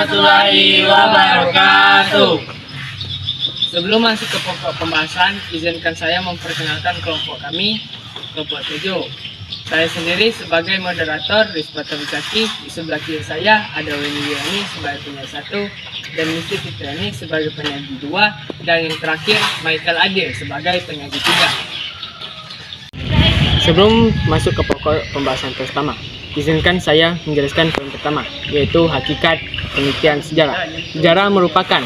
warahmatullahi wabarakatuh. Sebelum masuk ke pokok pembahasan, izinkan saya memperkenalkan kelompok kami, kelompok 7. Saya sendiri sebagai moderator Rizbata Wisaki, di sebelah kiri saya ada Weni Wiani sebagai penyaji 1, dan Misti Fitriani sebagai penyaji 2, dan yang terakhir Michael Adil sebagai penyaji 3. Sebelum masuk ke pokok pembahasan pertama, izinkan saya menjelaskan poin pertama, yaitu hakikat penelitian sejarah. Sejarah merupakan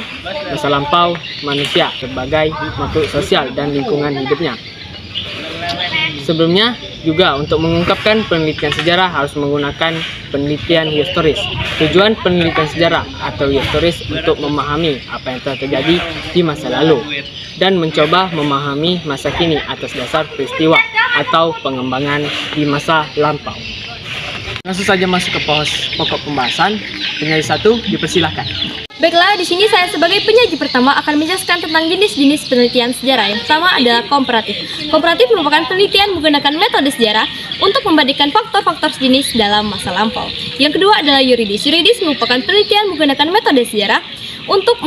masa lampau manusia sebagai makhluk sosial dan lingkungan hidupnya. Sebelumnya juga untuk mengungkapkan penelitian sejarah harus menggunakan penelitian historis. Tujuan penelitian sejarah atau historis untuk memahami apa yang telah terjadi di masa lalu dan mencoba memahami masa kini atas dasar peristiwa atau pengembangan di masa lampau. Langsung saja masuk ke pokok pembahasan. Penyaji 1 dipersilahkan. Baiklah, di sini saya sebagai penyaji pertama akan menjelaskan tentang jenis-jenis penelitian sejarah. Yang pertama adalah komparatif. Komparatif merupakan penelitian menggunakan metode sejarah untuk membandingkan faktor-faktor sejenis dalam masa lampau. Yang kedua adalah yuridis. Yuridis merupakan penelitian menggunakan metode sejarah untuk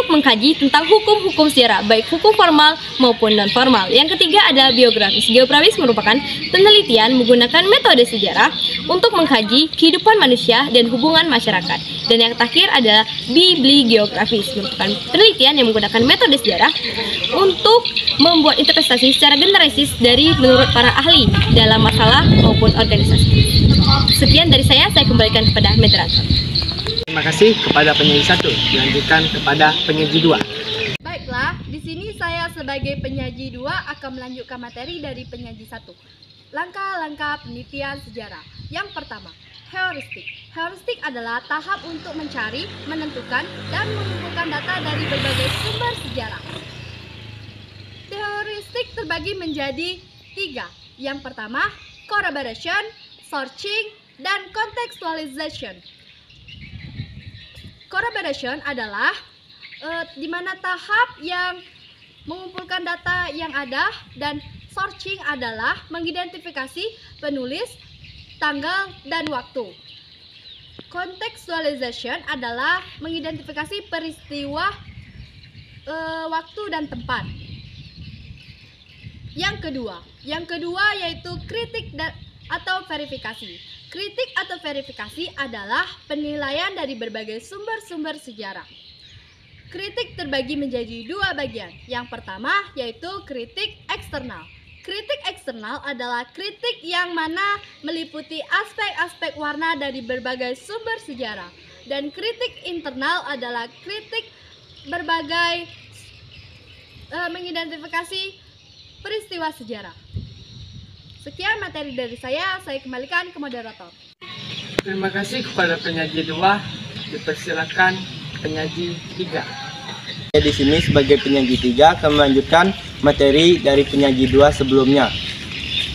mengkaji tentang hukum-hukum sejarah, baik hukum formal maupun non-formal. Yang ketiga adalah biografis. Geografis merupakan penelitian menggunakan metode sejarah untuk mengkaji kehidupan manusia dan hubungan masyarakat. Dan yang terakhir adalah bibliogeografis, merupakan penelitian yang menggunakan metode sejarah untuk membuat interpretasi secara generalistis dari menurut para ahli dalam masalah maupun organisasi. Sekian dari saya kembalikan kepada moderator. Terima kasih kepada penyaji 1. Dilanjutkan kepada penyaji 2. Baiklah, di sini saya sebagai penyaji 2 akan melanjutkan materi dari penyaji 1. Langkah-langkah penelitian sejarah. Yang pertama, heuristik. Heuristik adalah tahap untuk mencari, menentukan, dan mengumpulkan data dari berbagai sumber sejarah. Heuristik terbagi menjadi 3. Yang pertama, corroboration, searching, dan contextualization. Corroboration adalah di mana tahap yang mengumpulkan data yang ada, dan searching adalah mengidentifikasi penulis, tanggal, dan waktu. Contextualization adalah mengidentifikasi peristiwa, waktu, dan tempat. Yang kedua yaitu kritik atau verifikasi. Kritik atau verifikasi adalah penilaian dari berbagai sumber-sumber sejarah. Kritik terbagi menjadi 2 bagian. Yang pertama yaitu kritik eksternal. Kritik eksternal adalah kritik yang mana meliputi aspek-aspek warna dari berbagai sumber sejarah. Dan kritik internal adalah kritik berbagai mengidentifikasi peristiwa sejarah. Sekian materi dari saya kembalikan ke moderator. Terima kasih kepada penyaji 2. Dipersilakan penyaji 3. Di sini sebagai penyaji 3 akan melanjutkan materi dari penyaji 2 sebelumnya.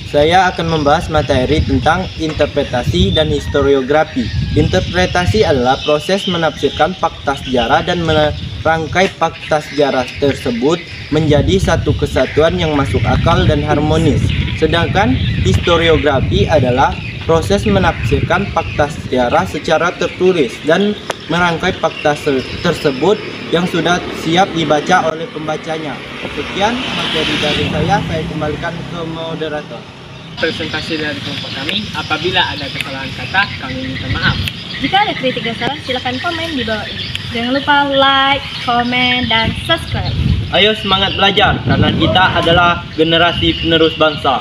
Saya akan membahas materi tentang interpretasi dan historiografi. Interpretasi adalah proses menafsirkan fakta sejarah dan merangkai fakta sejarah tersebut menjadi satu kesatuan yang masuk akal dan harmonis. Sedangkan historiografi adalah proses menafsirkan fakta sejarah secara tertulis dan merangkai fakta tersebut yang sudah siap dibaca oleh pembacanya. Sekian materi dari saya kembalikan ke moderator. Presentasi dari kelompok kami. Apabila ada kesalahan kata, kami minta maaf. Jika ada kritik dan saran, silakan komen di bawah ini. Jangan lupa like, komen, dan subscribe. Ayo semangat belajar, karena kita adalah generasi penerus bangsa.